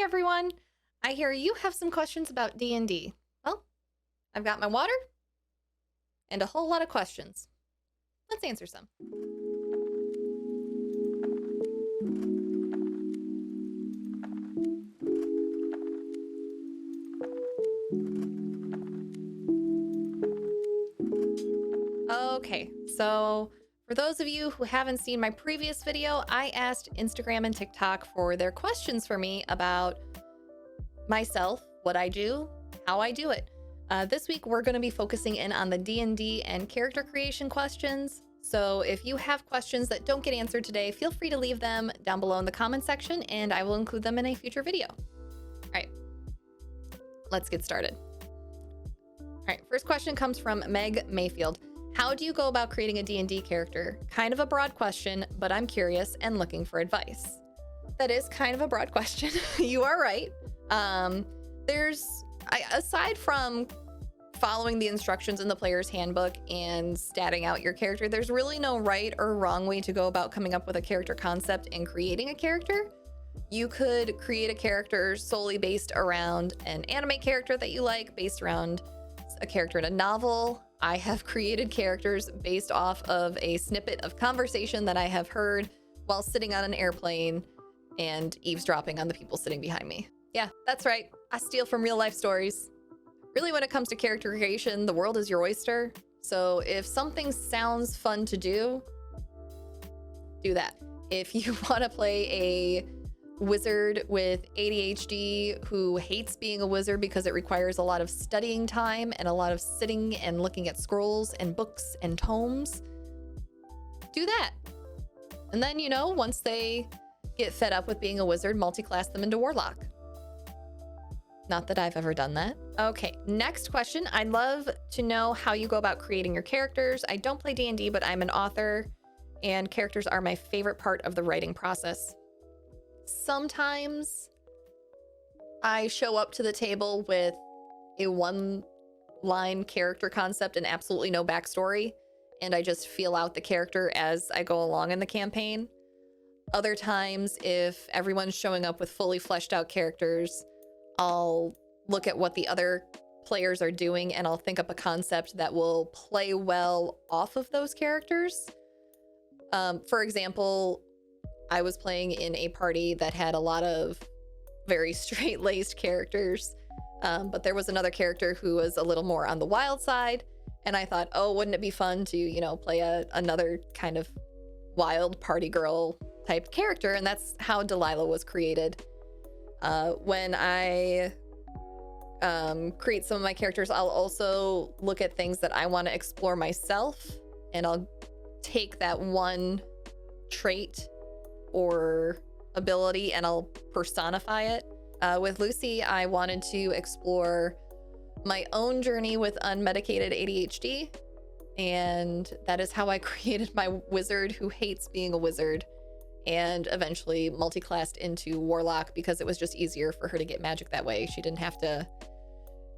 Hi everyone! I hear you have some questions about D&D. Well, I've got my water and a whole lot of questions. Let's answer some. Okay, so for those of you who haven't seen my previous video, I asked Instagram and TikTok for their questions for me about myself, what I do, how I do it. This week, we're going to be focusing in on the D&D and character creation questions. So if you have questions that don't get answered today, feel free to leave them down below in the comment section and I will include them in a future video. All right, let's get started. All right, first question comes from Meg Mayfield. How do you go about creating a D&D character? Kind of a broad question, but I'm curious and looking for advice. That is kind of a broad question. You are right. Aside from following the instructions in the player's handbook and statting out your character, there's really no right or wrong way to go about coming up with a character concept and creating a character. You could create a character solely based around an anime character that you like, based around a character in a novel. I have created characters based off of a snippet of conversation that I have heard while sitting on an airplane and eavesdropping on the people sitting behind me. Yeah, that's right. I steal from real life stories. Really, when it comes to character creation, the world is your oyster. So if something sounds fun to do that. If you want to play a wizard with ADHD who hates being a wizard because it requires a lot of studying time and a lot of sitting and looking at scrolls and books and tomes, do that. And then, you know, once they get fed up with being a wizard, multi-class them into warlock. Not that I've ever done that. Okay, next question. I'd love to know how you go about creating your characters. I don't play D&D, but I'm an author, and characters are my favorite part of the writing process. Sometimes I show up to the table with a one-line character concept and absolutely no backstory, and I just feel out the character as I go along in the campaign. Other times, if everyone's showing up with fully fleshed out characters, I'll look at what the other players are doing and I'll think up a concept that will play well off of those characters. For example, I was playing in a party that had a lot of very straight-laced characters, but there was another character who was a little more on the wild side, and I thought, oh, wouldn't it be fun to, you know, play another kind of wild party girl type character, and that's how Delilah was created. When I create some of my characters, I'll also look at things that I want to explore myself, and I'll take that one trait or ability and I'll personify it. With Lucy, I wanted to explore my own journey with unmedicated ADHD, and that is how I created my wizard who hates being a wizard, and eventually multi-classed into warlock because it was just easier for her to get magic that way. She didn't have to,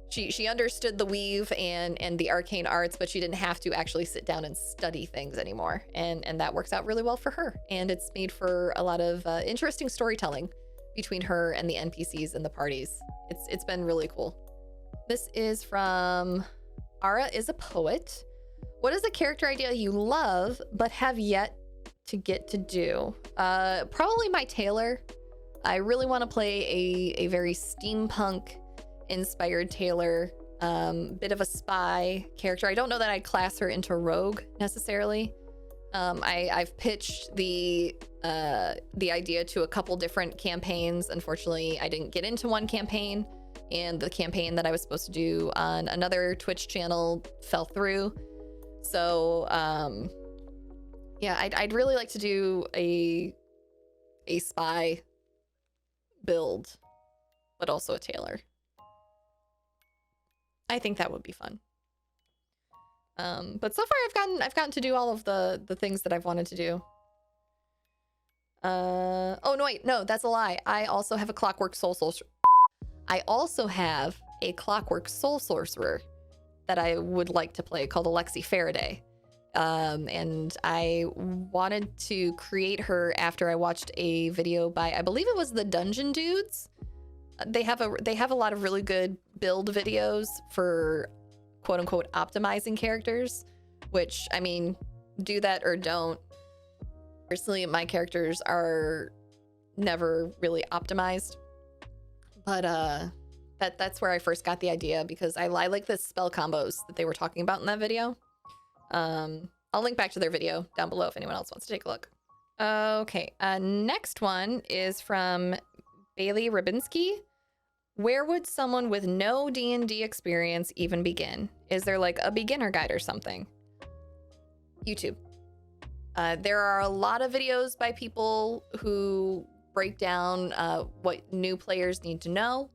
she understood the weave and the arcane arts, but she didn't have to actually sit down and study things anymore. And that works out really well for her. And it's made for a lot of interesting storytelling between her and the NPCs in the parties. It's been really cool. This is from Ara is a Poet. What is a character idea you love but have yet to get to do? Probably my tailor. I really want to play a very steampunk inspired tailor, bit of a spy character. I don't know that I'd class her into rogue necessarily. I've pitched the idea to a couple different campaigns. Unfortunately, I didn't get into one campaign, and the campaign that I was supposed to do on another Twitch channel fell through. So yeah, I'd really like to do a spy build, but also a tailor. I think that would be fun. But so far I've gotten to do all of the things that I've wanted to do. Oh no, wait, no, that's a lie. I also have a Clockwork Soul Sorcerer. I also have a Clockwork Soul Sorcerer that I would like to play called Alexi Faraday. And I wanted to create her after I watched a video by, I believe it was the Dungeon Dudes, they have a lot of really good build videos for quote unquote optimizing characters, which, I mean, do that or don't. Personally, my characters are never really optimized, but that's where I first got the idea, because I like the spell combos that they were talking about in that video. I'll link back to their video down below if anyone else wants to take a look. Okay, next one is from Bailey Ribinski. Where would someone with no D&D experience even begin? Is there like a beginner guide or something? YouTube. There are a lot of videos by people who break down what new players need to know.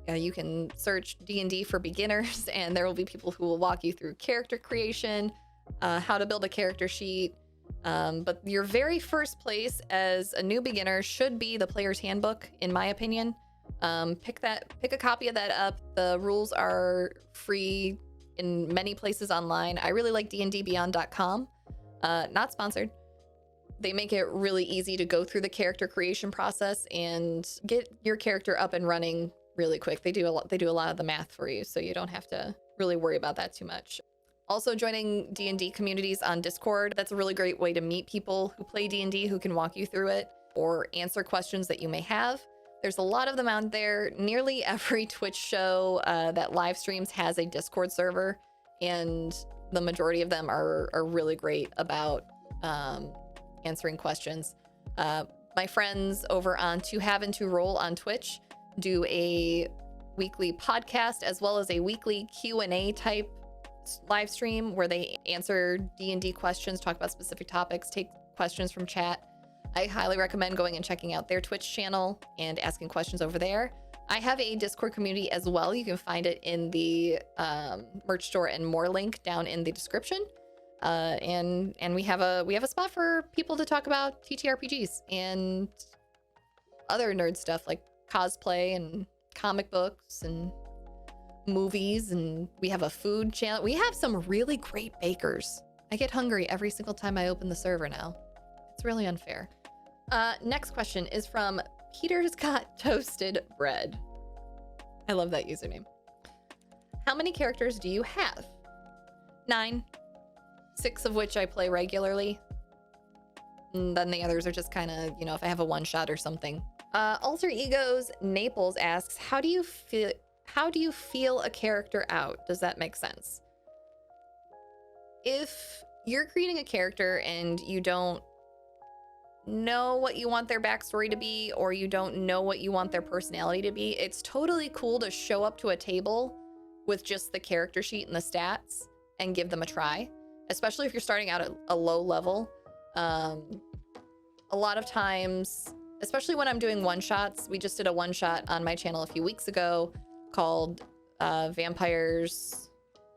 You can search D&D for beginners, and there will be people who will walk you through character creation, how to build a character sheet. But your very first place as a new beginner should be the player's handbook, in my opinion. Pick a copy of that up. The rules are free in many places online. I really like dndbeyond.com. Not sponsored. They make it really easy to go through the character creation process and get your character up and running really quick. They do a lot of the math for you, so you don't have to really worry about that too much. Also, joining D&D communities on Discord, that's a really great way to meet people who play D&D who can walk you through it or answer questions that you may have. There's a lot of them out there. Nearly every Twitch show that live streams has a Discord server, and the majority of them are really great about answering questions. My friends over on To Have and To Roll on Twitch do a weekly podcast as well as a weekly Q&A type live stream where they answer D&D questions, talk about specific topics, take questions from chat. I highly recommend going and checking out their Twitch channel and asking questions over there. I have a Discord community as well. You can find it in the merch store and more link down in the description. And we have a spot for people to talk about TTRPGs and other nerd stuff like cosplay and comic books and movies, and we have a food channel. We have some really great bakers. I get hungry every single time I open the server now. It's really unfair. Next question is from Peter's Got Toasted Bread. I love that username. How many characters do you have? 9. 6 of which I play regularly. And then the others are just kind of, you know, if I have a one shot or something. Alter Egos Naples asks, how do you feel a character out? Does that make sense? If you're creating a character and you don't know what you want their backstory to be, or you don't know what you want their personality to be, it's totally cool to show up to a table with just the character sheet and the stats and give them a try, especially if you're starting out at a low level. A lot of times, especially when I'm doing one-shots, we just did a one-shot on my channel a few weeks ago called Vampire's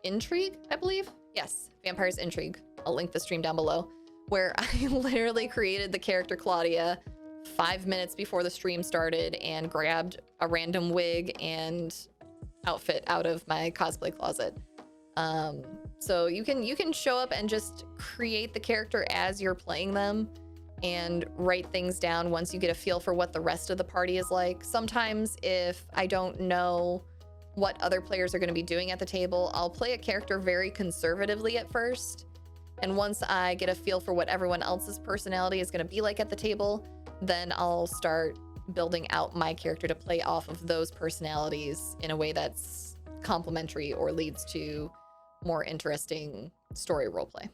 Intrigue, I believe. Yes, Vampire's Intrigue. I'll link the stream down below, where I literally created the character Claudia 5 minutes before the stream started and grabbed a random wig and outfit out of my cosplay closet. So you can show up and just create the character as you're playing them and write things down once you get a feel for what the rest of the party is like. Sometimes if I don't know what other players are going to be doing at the table, I'll play a character very conservatively at first. And once I get a feel for what everyone else's personality is going to be like at the table, then I'll start building out my character to play off of those personalities in a way that's complementary or leads to more interesting story roleplay.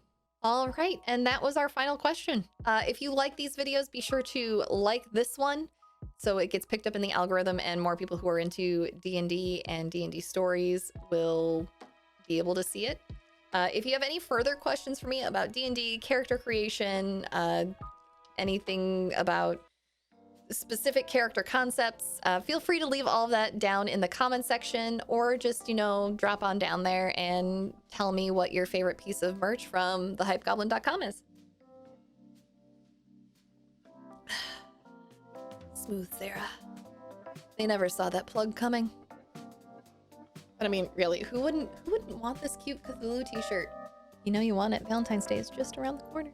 All right, and that was our final question. If you like these videos, be sure to like this one so it gets picked up in the algorithm and more people who are into D&D and D&D stories will be able to see it. If you have any further questions for me about D&D, character creation, anything about specific character concepts, feel free to leave all of that down in the comment section, or just, you know, drop on down there and tell me what your favorite piece of merch from thehypegoblin.com is. Smooth Sarah. They never saw that plug coming. But I mean, really, who wouldn't want this cute Cthulhu t-shirt? You know you want it. Valentine's Day is just around the corner.